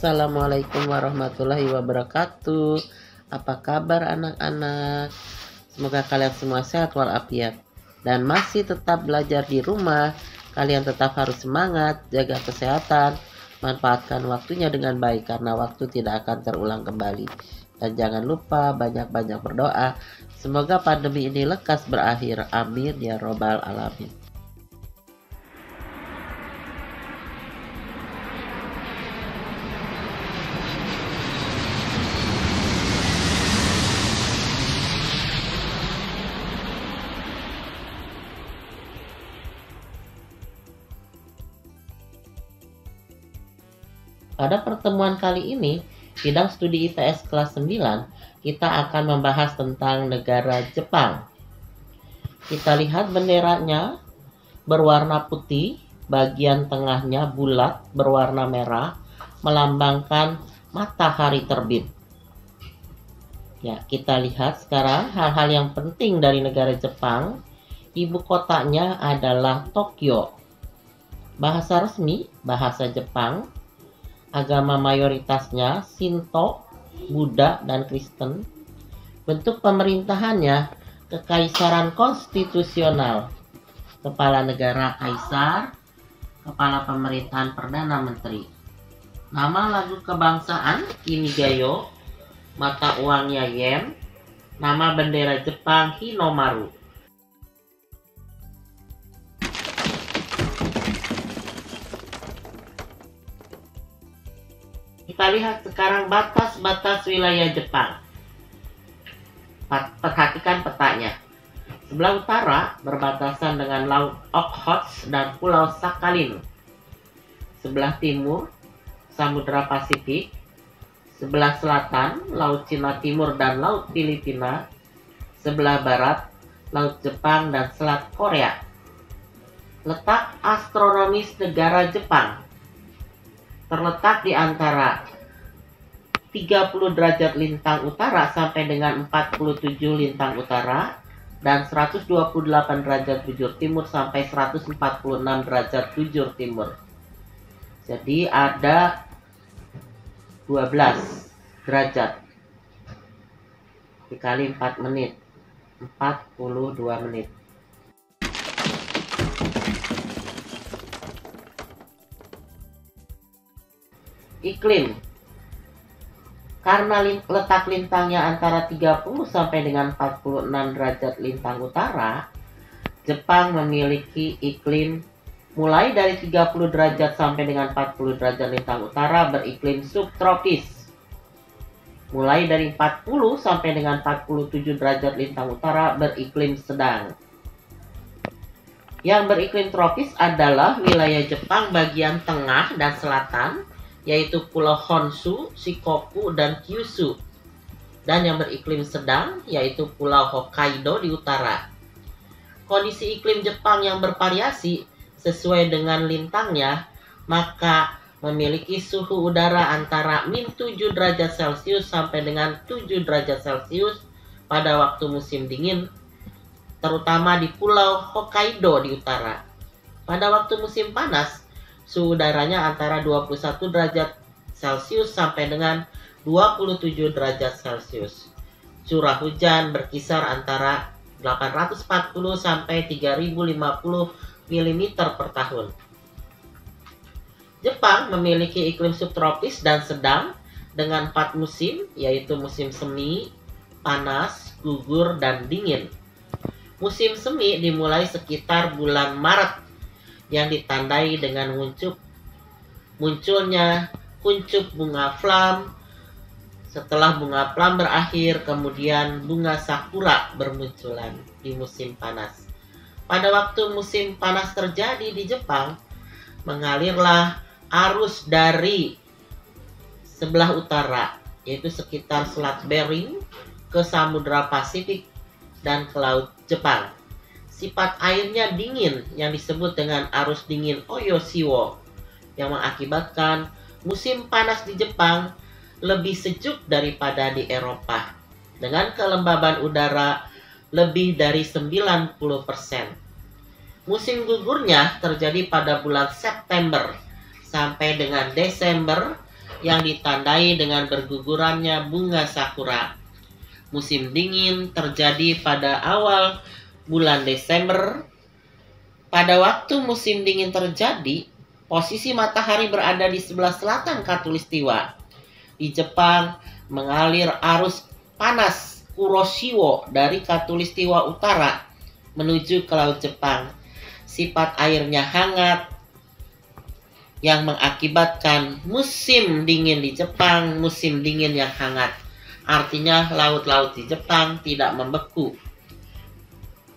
Assalamualaikum warahmatullahi wabarakatuh. Apa kabar anak-anak? Semoga kalian semua sehat walafiat dan masih tetap belajar di rumah. Kalian tetap harus semangat, jaga kesehatan, manfaatkan waktunya dengan baik karena waktu tidak akan terulang kembali. Dan jangan lupa banyak-banyak berdoa. Semoga pandemi ini lekas berakhir. Amin ya robbal alamin. Pada pertemuan kali ini, bidang studi IPS kelas 9, kita akan membahas tentang negara Jepang. Kita lihat benderanya berwarna putih, bagian tengahnya bulat berwarna merah, melambangkan matahari terbit. Ya, kita lihat sekarang hal-hal yang penting dari negara Jepang. Ibu kotanya adalah Tokyo. Bahasa resmi, bahasa Jepang. Agama mayoritasnya Shinto, Buddha, dan Kristen. Bentuk pemerintahannya kekaisaran konstitusional. Kepala negara kaisar, kepala pemerintahan perdana menteri. Nama lagu kebangsaan Kimigayo, mata uangnya yen, nama bendera Jepang Hinomaru. Kita lihat sekarang batas-batas wilayah Jepang. Perhatikan petanya. Sebelah utara berbatasan dengan Laut Okhotsk dan Pulau Sakhalin. Sebelah timur, Samudra Pasifik. Sebelah selatan, Laut Cina Timur dan Laut Filipina. Sebelah barat, Laut Jepang dan Selat Korea. Letak astronomis negara Jepang terletak di antara 30 derajat lintang utara sampai dengan 47 lintang utara dan 128 derajat bujur timur sampai 146 derajat bujur timur. Jadi ada 12 derajat dikali 4 menit, 42 menit. Iklim. Karena letak lintangnya antara 30 sampai dengan 46 derajat lintang utara, Jepang memiliki iklim mulai dari 30 derajat sampai dengan 40 derajat lintang utara beriklim subtropis. Mulai dari 40 sampai dengan 47 derajat lintang utara beriklim sedang. Yang beriklim tropis adalah wilayah Jepang bagian tengah dan selatan, yaitu Pulau Honshu, Shikoku, dan Kyushu. Dan yang beriklim sedang, yaitu Pulau Hokkaido di utara. Kondisi iklim Jepang yang bervariasi sesuai dengan lintangnya, maka memiliki suhu udara antara -7 derajat Celcius sampai dengan 7 derajat Celcius pada waktu musim dingin, terutama di Pulau Hokkaido di utara. Pada waktu musim panas, suhu udaranya antara 21 derajat Celcius sampai dengan 27 derajat Celcius. Curah hujan berkisar antara 840 sampai 3050 mm per tahun. Jepang memiliki iklim subtropis dan sedang dengan 4 musim, yaitu musim semi, panas, gugur, dan dingin. Musim semi dimulai sekitar bulan Maret yang ditandai dengan munculnya kuncup bunga flam. Setelah bunga flam berakhir, kemudian bunga sakura bermunculan di musim panas. Pada waktu musim panas terjadi di Jepang, mengalirlah arus dari sebelah utara, yaitu sekitar Selat Bering, ke Samudra Pasifik dan ke Laut Jepang. Sifat airnya dingin yang disebut dengan arus dingin Oyoshiwo yang mengakibatkan musim panas di Jepang lebih sejuk daripada di Eropa dengan kelembaban udara lebih dari 90%. Musim gugurnya terjadi pada bulan September sampai dengan Desember yang ditandai dengan bergugurannya bunga sakura. Musim dingin terjadi pada awal bulan Desember. Pada waktu musim dingin terjadi, posisi matahari berada di sebelah selatan Khatulistiwa. Di Jepang, mengalir arus panas Kuroshio dari Khatulistiwa Utara menuju ke Laut Jepang. Sifat airnya hangat yang mengakibatkan musim dingin di Jepang, musim dingin yang hangat. Artinya laut-laut di Jepang tidak membeku.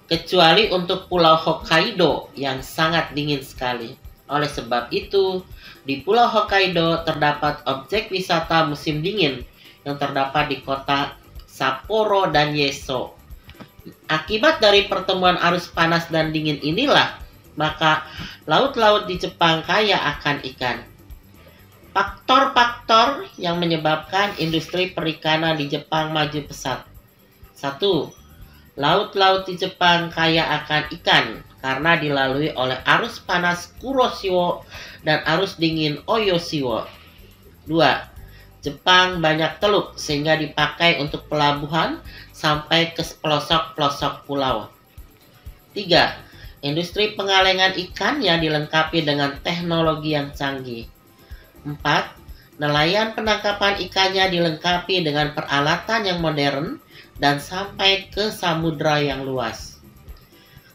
Kecuali untuk Pulau Hokkaido yang sangat dingin sekali. Oleh sebab itu, di Pulau Hokkaido terdapat objek wisata musim dingin yang terdapat di kota Sapporo dan Yeso. Akibat dari pertemuan arus panas dan dingin inilah, maka laut-laut di Jepang kaya akan ikan. Faktor-faktor yang menyebabkan industri perikanan di Jepang maju pesat. 1. Laut-laut di Jepang kaya akan ikan karena dilalui oleh arus panas Kuroshio dan arus dingin Oyoshiwo. 2. Jepang banyak teluk sehingga dipakai untuk pelabuhan sampai ke pelosok-pelosok pulau. 3. Industri pengalengan ikan yang dilengkapi dengan teknologi yang canggih. 4. Nelayan penangkapan ikannya dilengkapi dengan peralatan yang modern dan sampai ke samudra yang luas.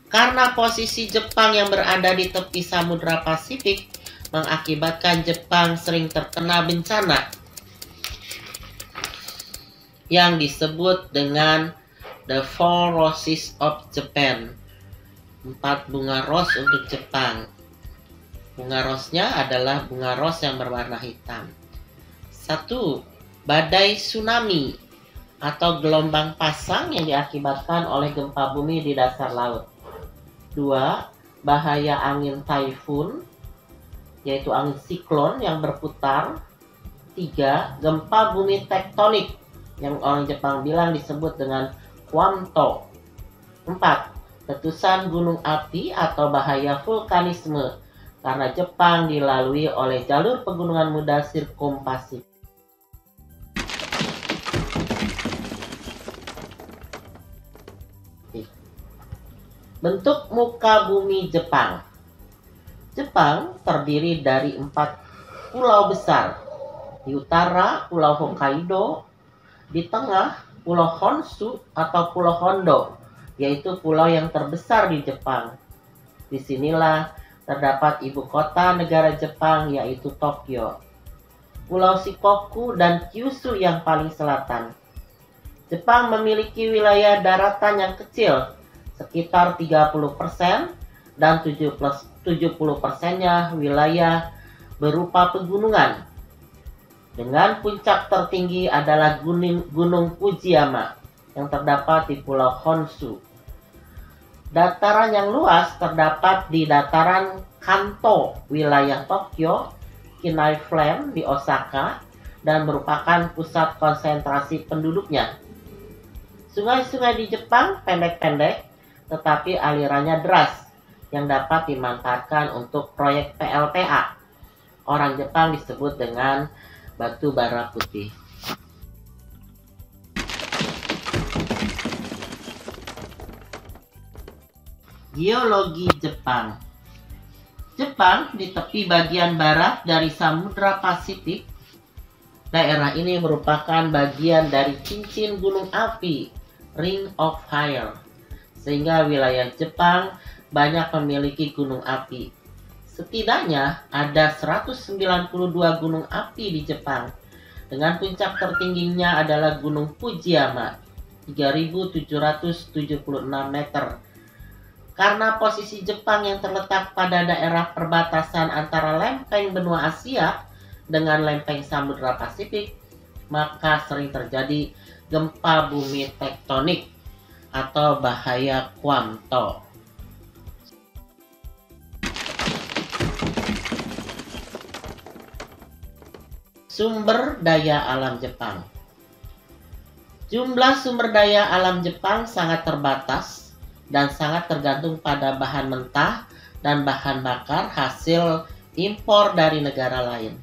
Karena posisi Jepang yang berada di tepi Samudra Pasifik mengakibatkan Jepang sering terkena bencana yang disebut dengan The Four Roses of Japan. 4 bunga ros untuk Jepang. Bunga rosnya adalah bunga ros yang berwarna hitam. 1. Badai tsunami atau gelombang pasang yang diakibatkan oleh gempa bumi di dasar laut. 2. Bahaya angin typhoon, yaitu angin siklon yang berputar. 3. Gempa bumi tektonik yang orang Jepang bilang disebut dengan Kwamto. 4. Letusan gunung api atau bahaya vulkanisme karena Jepang dilalui oleh jalur pegunungan muda Sirkumpasifik. Bentuk muka bumi Jepang. Jepang terdiri dari 4 pulau besar. Di utara, Pulau Hokkaido. Di tengah, Pulau Honshu atau Pulau Hondo, yaitu pulau yang terbesar di Jepang. Disinilah terdapat ibu kota negara Jepang, yaitu Tokyo. Pulau Shikoku dan Kyushu yang paling selatan. Jepang memiliki wilayah daratan yang kecil, sekitar 30%, dan 70%-nya wilayah berupa pegunungan. Dengan puncak tertinggi adalah Gunung Fujiyama yang terdapat di Pulau Honshu. Dataran yang luas terdapat di dataran Kanto, wilayah Tokyo, Kinai Flame di Osaka, dan merupakan pusat konsentrasi penduduknya. Sungai-sungai di Jepang pendek-pendek, tetapi alirannya deras, yang dapat dimanfaatkan untuk proyek PLTA. Orang Jepang disebut dengan batu bara putih. Geologi Jepang. Jepang di tepi bagian barat dari Samudra Pasifik. Daerah ini merupakan bagian dari cincin gunung api, Ring of Fire, sehingga wilayah Jepang banyak memiliki gunung api. Setidaknya ada 192 gunung api di Jepang, dengan puncak tertingginya adalah Gunung Fujiyama, 3.776 meter. Karena posisi Jepang yang terletak pada daerah perbatasan antara lempeng benua Asia dengan lempeng Samudra Pasifik, maka sering terjadi gempa bumi tektonik atau bahaya Kwamto. Sumber daya alam Jepang. Jumlah sumber daya alam Jepang sangat terbatas dan sangat tergantung pada bahan mentah dan bahan bakar hasil impor dari negara lain.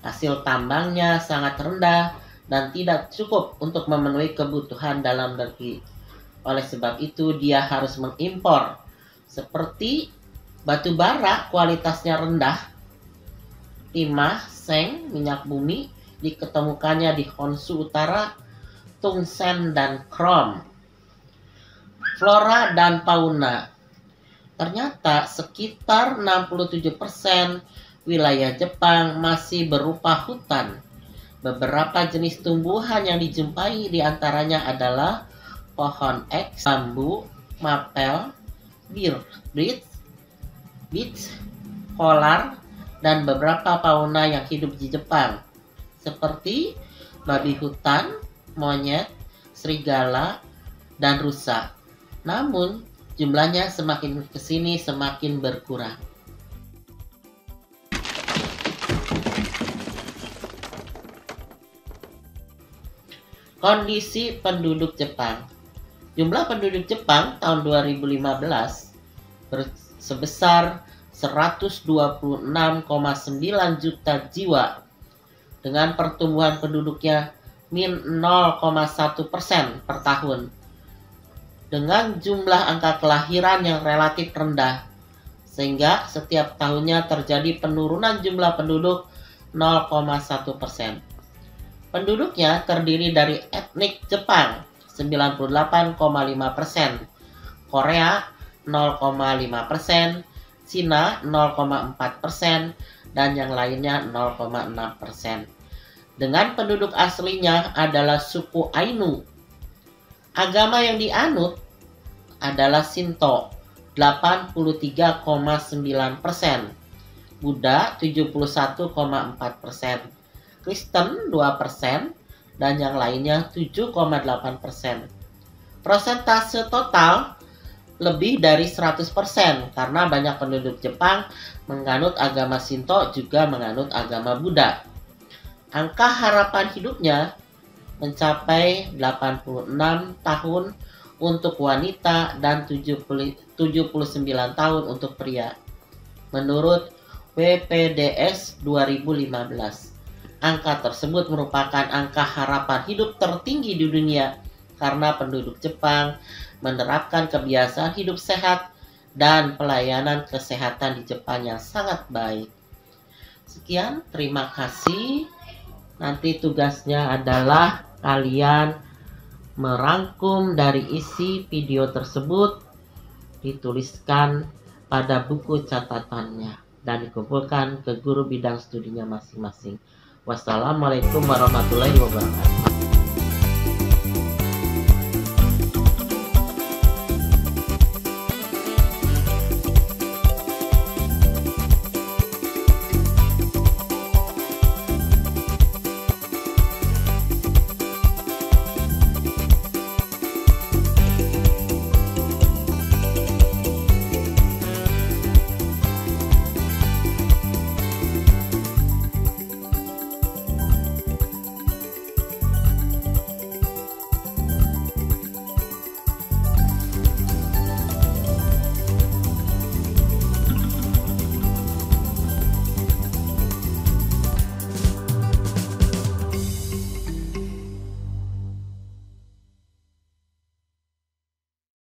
Hasil tambangnya sangat rendah dan tidak cukup untuk memenuhi kebutuhan dalam negeri. Oleh sebab itu, dia harus mengimpor seperti batu bara kualitasnya rendah, timah, seng, minyak bumi diketemukannya di Honshu Utara, tungsten dan krom. Flora dan fauna. Ternyata sekitar 67% wilayah Jepang masih berupa hutan. Beberapa jenis tumbuhan yang dijumpai diantaranya adalah pohon eks, bambu, mapel, beech, polar, dan beberapa fauna yang hidup di Jepang, seperti babi hutan, monyet, serigala, dan rusa. Namun, jumlahnya semakin kesini semakin berkurang. Kondisi penduduk Jepang. Jumlah penduduk Jepang tahun 2015 sebesar 126,9 juta jiwa dengan pertumbuhan penduduknya min 0,1% per tahun. Dengan jumlah angka kelahiran yang relatif rendah, sehingga setiap tahunnya terjadi penurunan jumlah penduduk 0,1%. Penduduknya terdiri dari etnik Jepang 98,5%, Korea 0,5%, Cina 0,4%, dan yang lainnya 0,6%. Dengan penduduk aslinya adalah suku Ainu. Agama yang dianut adalah Shinto 83,9%, Buddha 71,4%, Kristen 2%, dan yang lainnya 7,8%. Persentase total lebih dari 100% karena banyak penduduk Jepang menganut agama Shinto juga menganut agama Buddha. Angka harapan hidupnya mencapai 86 tahun untuk wanita dan 79 tahun untuk pria. Menurut WPDS 2015, angka tersebut merupakan angka harapan hidup tertinggi di dunia karena penduduk Jepang menerapkan kebiasaan hidup sehat dan pelayanan kesehatan di Jepang yang sangat baik. Sekian, terima kasih. Nanti tugasnya adalah kalian merangkum dari isi video tersebut, dituliskan pada buku catatannya, dan dikumpulkan ke guru bidang studinya masing-masing. Wassalamualaikum warahmatullahi wabarakatuh.